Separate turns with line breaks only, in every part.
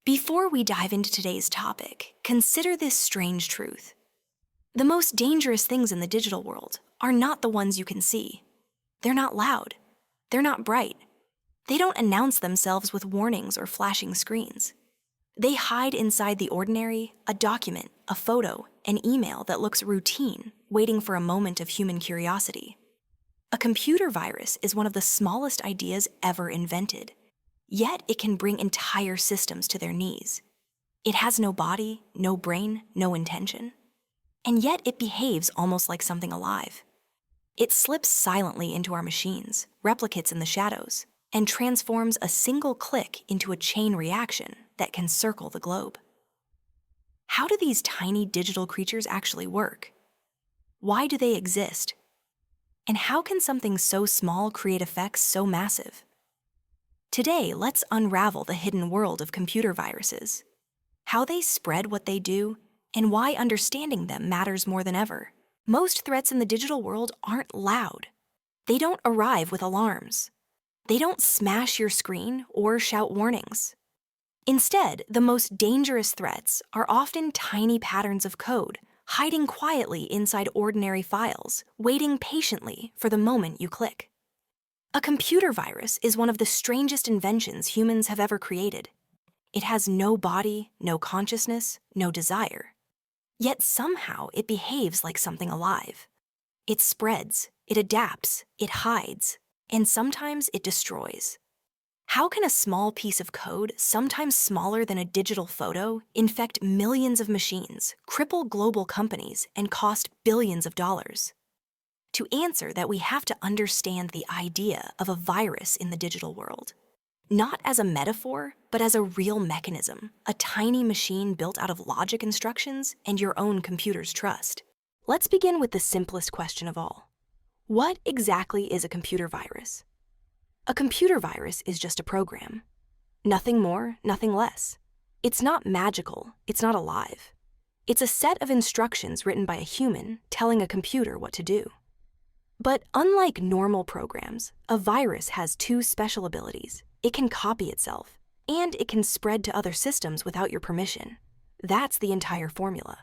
Before we dive into today's topic, consider this strange truth. The most dangerous things in the digital world are not the ones you can see. They're not loud. They're not bright. They don't announce themselves with warnings or flashing screens. They hide inside the ordinary, a document, a photo, an email that looks routine, waiting for a moment of human curiosity. A computer virus is one of the smallest ideas ever invented. Yet it can bring entire systems to their knees. It has no body, no brain, no intention. And yet it behaves almost like something alive. It slips silently into our machines, replicates in the shadows, and transforms a single click into a chain reaction that can circle the globe. How do these tiny digital creatures actually work? Why do they exist? And how can something so small create effects so massive? Today, let's unravel the hidden world of computer viruses, how they spread what they do, and why understanding them matters more than ever. Most threats in the digital world aren't loud. They don't arrive with alarms. They don't smash your screen or shout warnings. Instead, the most dangerous threats are often tiny patterns of code, hiding quietly inside ordinary files, waiting patiently for the moment you click. A computer virus is one of the strangest inventions humans have ever created. It has no body, no consciousness, no desire. Yet somehow it behaves like something alive. It spreads, it adapts, it hides, and sometimes it destroys. How can a small piece of code, sometimes smaller than a digital photo, infect millions of machines, cripple global companies, and cost billions of dollars? To answer that, we have to understand the idea of a virus in the digital world. Not as a metaphor, but as a real mechanism, a tiny machine built out of logic instructions and your own computer's trust. Let's begin with the simplest question of all. What exactly is a computer virus? A computer virus is just a program. Nothing more, nothing less. It's not magical, it's not alive. It's a set of instructions written by a human telling a computer what to do. But unlike normal programs, a virus has two special abilities. It can copy itself, and it can spread to other systems without your permission. That's the entire formula.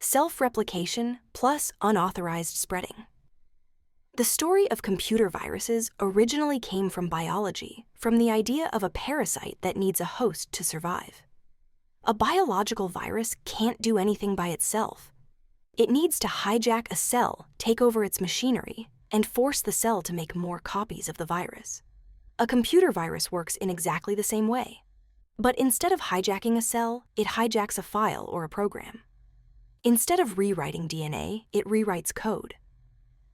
Self-replication plus unauthorized spreading. The story of computer viruses originally came from biology, from the idea of a parasite that needs a host to survive. A biological virus can't do anything by itself. It needs to hijack a cell, take over its machinery, and force the cell to make more copies of the virus. A computer virus works in exactly the same way. But instead of hijacking a cell, it hijacks a file or a program. Instead of rewriting DNA, it rewrites code.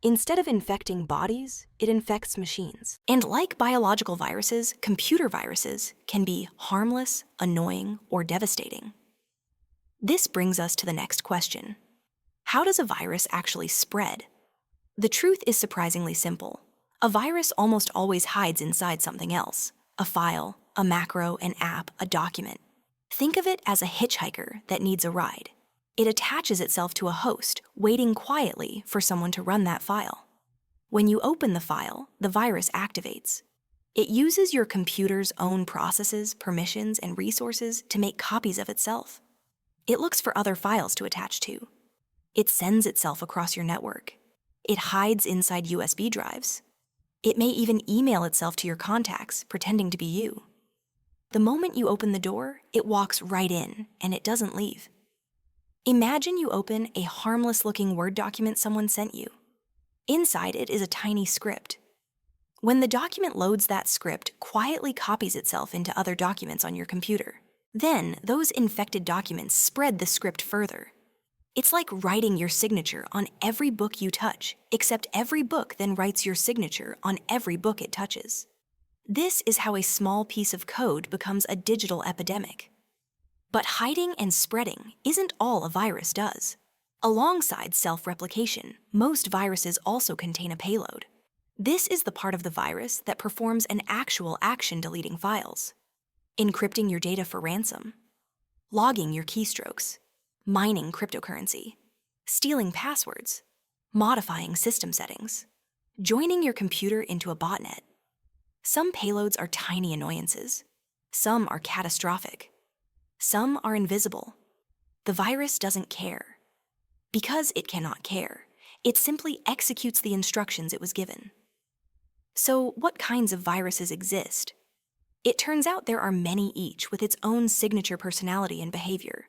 Instead of infecting bodies, it infects machines. And like biological viruses, computer viruses can be harmless, annoying, or devastating. This brings us to the next question. How does a virus actually spread? The truth is surprisingly simple. A virus almost always hides inside something else: a file, a macro, an app, a document. Think of it as a hitchhiker that needs a ride. It attaches itself to a host, waiting quietly for someone to run that file. When you open the file, the virus activates. It uses your computer's own processes, permissions, and resources to make copies of itself. It looks for other files to attach to. It sends itself across your network. It hides inside USB drives. It may even email itself to your contacts, pretending to be you. The moment you open the door, it walks right in, and it doesn't leave. Imagine you open a harmless-looking Word document someone sent you. Inside it is a tiny script. When the document loads, that script quietly copies itself into other documents on your computer. Then, those infected documents spread the script further. It's like writing your signature on every book you touch, except every book then writes your signature on every book it touches. This is how a small piece of code becomes a digital epidemic. But hiding and spreading isn't all a virus does. Alongside self-replication, most viruses also contain a payload. This is the part of the virus that performs an actual action deleting files, encrypting your data for ransom, logging your keystrokes, mining cryptocurrency, stealing passwords, modifying system settings, joining your computer into a botnet. Some payloads are tiny annoyances. Some are catastrophic. Some are invisible. The virus doesn't care. Because it cannot care, it simply executes the instructions it was given. So, what kinds of viruses exist? It turns out there are many each with its own signature personality and behavior.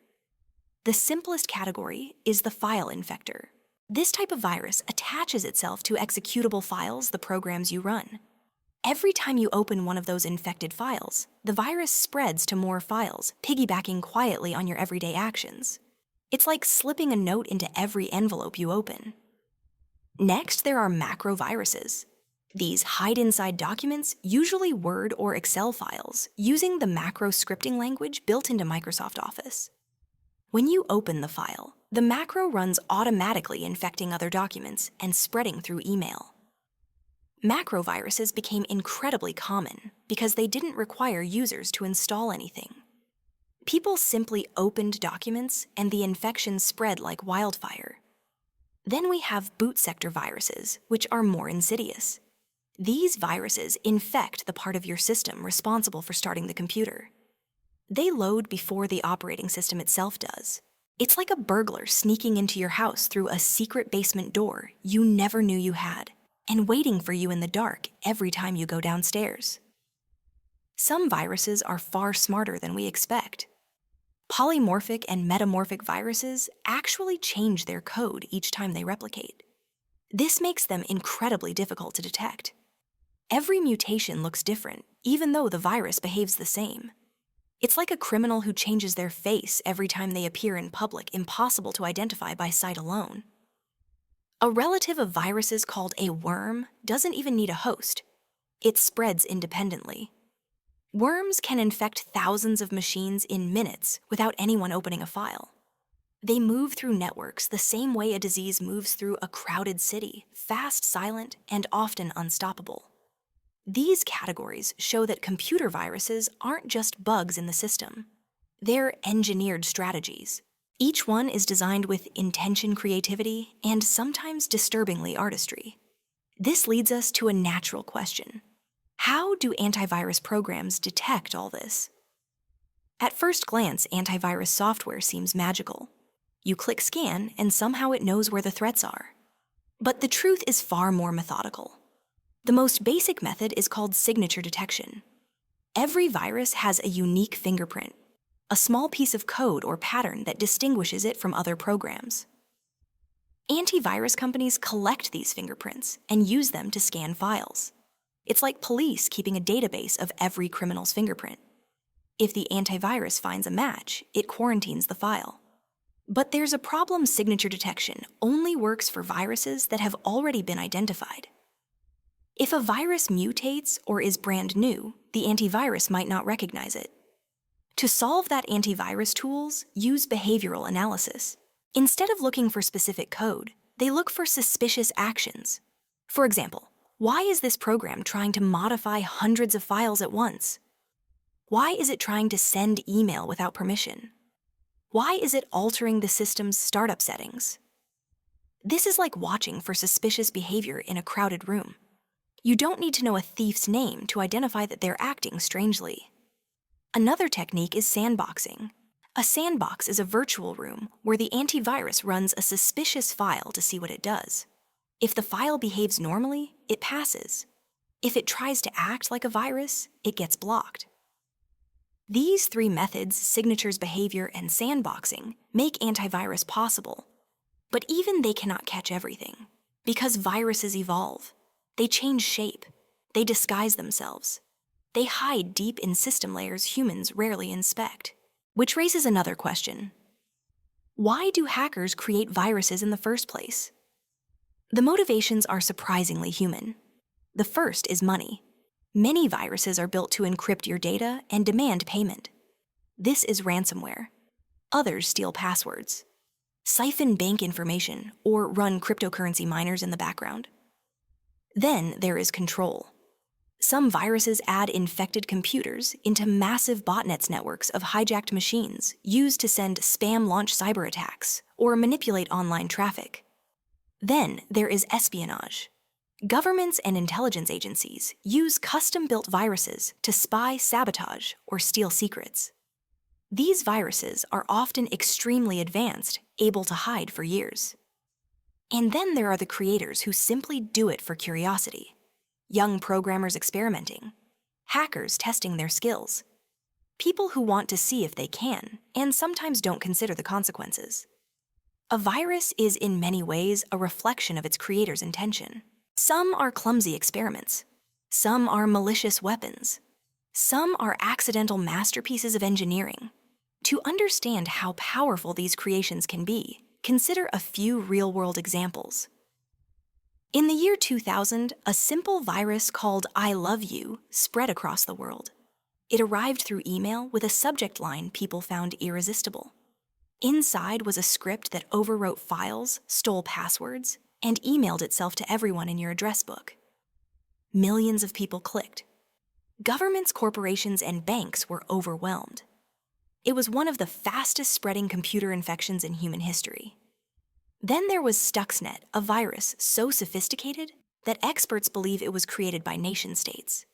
The simplest category is the file infector. This type of virus attaches itself to executable files, the programs you run. Every time you open one of those infected files, the virus spreads to more files, piggybacking quietly on your everyday actions. It's like slipping a note into every envelope you open. Next, there are macroviruses. These hide inside documents, usually Word or Excel files, using the macro scripting language built into Microsoft Office. When you open the file, the macro runs automatically, infecting other documents and spreading through email. Macroviruses became incredibly common because they didn't require users to install anything. People simply opened documents and the infection spread like wildfire. Then we have boot sector viruses, which are more insidious. These viruses infect the part of your system responsible for starting the computer. They load before the operating system itself does. It's like a burglar sneaking into your house through a secret basement door you never knew you had, and waiting for you in the dark every time you go downstairs. Some viruses are far smarter than we expect. Polymorphic and metamorphic viruses actually change their code each time they replicate. This makes them incredibly difficult to detect. Every mutation looks different, even though the virus behaves the same. It's like a criminal who changes their face every time they appear in public, impossible to identify by sight alone. A relative of viruses called a worm doesn't even need a host. It spreads independently. Worms can infect thousands of machines in minutes without anyone opening a file. They move through networks the same way a disease moves through a crowded city, fast, silent, and often unstoppable. These categories show that computer viruses aren't just bugs in the system. They're engineered strategies. Each one is designed with intention, creativity, and sometimes disturbingly artistry. This leads us to a natural question. How do antivirus programs detect all this? At first glance, antivirus software seems magical. You click scan, and somehow it knows where the threats are. But the truth is far more methodical. The most basic method is called signature detection. Every virus has a unique fingerprint, a small piece of code or pattern that distinguishes it from other programs. Antivirus companies collect these fingerprints and use them to scan files. It's like police keeping a database of every criminal's fingerprint. If the antivirus finds a match, it quarantines the file. But there's a problem. Signature detection only works for viruses that have already been identified. If a virus mutates or is brand new, the antivirus might not recognize it. To solve that, antivirus tools use behavioral analysis. Instead of looking for specific code, they look for suspicious actions. For example, why is this program trying to modify hundreds of files at once? Why is it trying to send email without permission? Why is it altering the system's startup settings? This is like watching for suspicious behavior in a crowded room. You don't need to know a thief's name to identify that they're acting strangely. Another technique is sandboxing. A sandbox is a virtual room where the antivirus runs a suspicious file to see what it does. If the file behaves normally, it passes. If it tries to act like a virus, it gets blocked. These three methods, signatures, behavior, and sandboxing, make antivirus possible. But even they cannot catch everything, because viruses evolve. They change shape. They disguise themselves. They hide deep in system layers humans rarely inspect. Which raises another question. Why do hackers create viruses in the first place? The motivations are surprisingly human. The first is money. Many viruses are built to encrypt your data and demand payment. This is ransomware. Others steal passwords, siphon bank information, or run cryptocurrency miners in the background. Then there is control. Some viruses add infected computers into massive botnet networks of hijacked machines used to send spam-launch cyber attacks or manipulate online traffic. Then there is espionage. Governments and intelligence agencies use custom-built viruses to spy, sabotage, or steal secrets. These viruses are often extremely advanced, able to hide for years. And then there are the creators who simply do it for curiosity. Young programmers experimenting, hackers testing their skills, people who want to see if they can, and sometimes don't consider the consequences. A virus is in many ways a reflection of its creator's intention. Some are clumsy experiments. Some are malicious weapons. Some are accidental masterpieces of engineering. To understand how powerful these creations can be, consider a few real-world examples. In the year 2000, a simple virus called I Love You spread across the world. It arrived through email with a subject line people found irresistible. Inside was a script that overwrote files, stole passwords, and emailed itself to everyone in your address book. Millions of people clicked. Governments, corporations, and banks were overwhelmed. It was one of the fastest-spreading computer infections in human history. Then there was Stuxnet, a virus so sophisticated that experts believe it was created by nation-states.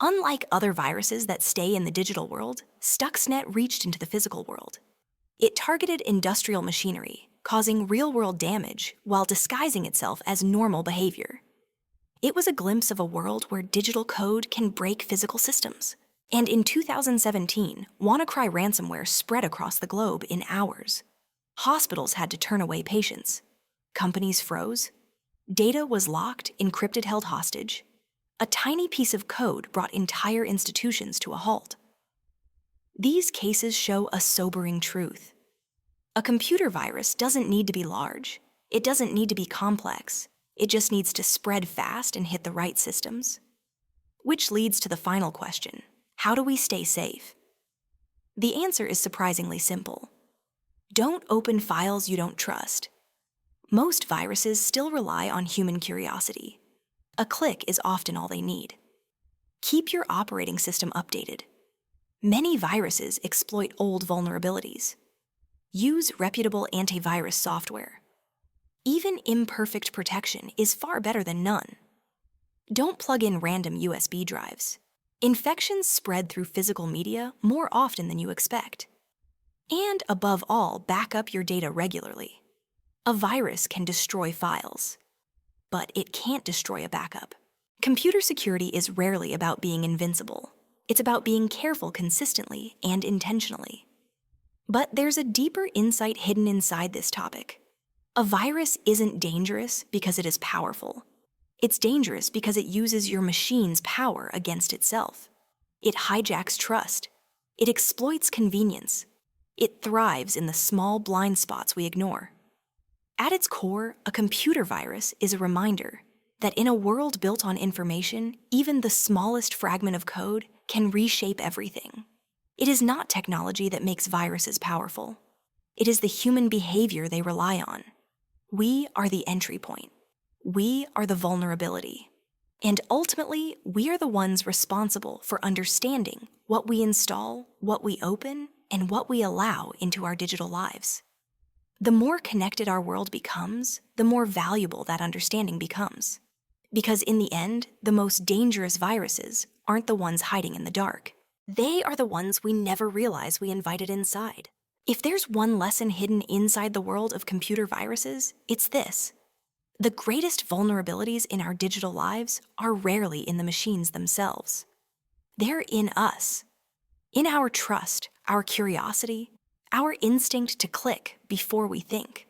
Unlike other viruses that stay in the digital world, Stuxnet reached into the physical world. It targeted industrial machinery, causing real-world damage while disguising itself as normal behavior. It was a glimpse of a world where digital code can break physical systems. And in 2017, WannaCry ransomware spread across the globe in hours. Hospitals had to turn away patients. Companies froze. Data was locked, encrypted, held hostage. A tiny piece of code brought entire institutions to a halt. These cases show a sobering truth. A computer virus doesn't need to be large. It doesn't need to be complex. It just needs to spread fast and hit the right systems. Which leads to the final question. How do we stay safe? The answer is surprisingly simple. Don't open files you don't trust. Most viruses still rely on human curiosity. A click is often all they need. Keep your operating system updated. Many viruses exploit old vulnerabilities. Use reputable antivirus software. Even imperfect protection is far better than none. Don't plug in random USB drives. Infections spread through physical media more often than you expect. And above all, back up your data regularly. A virus can destroy files, but it can't destroy a backup. Computer security is rarely about being invincible. It's about being careful consistently and intentionally. But there's a deeper insight hidden inside this topic. A virus isn't dangerous because it is powerful. It's dangerous because it uses your machine's power against itself. It hijacks trust. It exploits convenience. It thrives in the small blind spots we ignore. At its core, a computer virus is a reminder that in a world built on information, even the smallest fragment of code can reshape everything. It is not technology that makes viruses powerful. It is the human behavior they rely on. We are the entry point. We are the vulnerability. And ultimately, we are the ones responsible for understanding what we install, what we open, and what we allow into our digital lives. The more connected our world becomes, the more valuable that understanding becomes. Because in the end, the most dangerous viruses aren't the ones hiding in the dark. They are the ones we never realize we invited inside. If there's one lesson hidden inside the world of computer viruses, it's this. The greatest vulnerabilities in our digital lives are rarely in the machines themselves. They're in us. In our trust, our curiosity, our instinct to click before we think.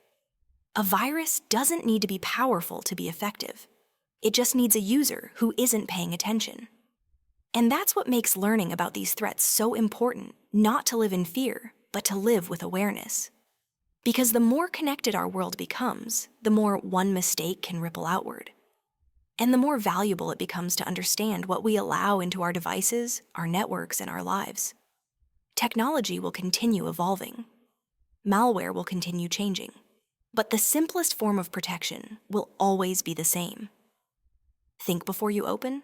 A virus doesn't need to be powerful to be effective. It just needs a user who isn't paying attention. And that's what makes learning about these threats so important, not to live in fear, but to live with awareness. Because the more connected our world becomes, the more one mistake can ripple outward. And the more valuable it becomes to understand what we allow into our devices, our networks, and our lives. Technology will continue evolving. Malware will continue changing. But the simplest form of protection will always be the same. Think before you open.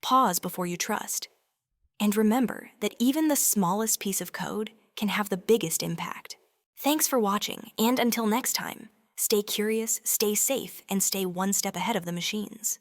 Pause before you trust. And remember that even the smallest piece of code can have the biggest impact. Thanks for watching, and until next time, stay curious, stay safe, and stay one step ahead of the machines.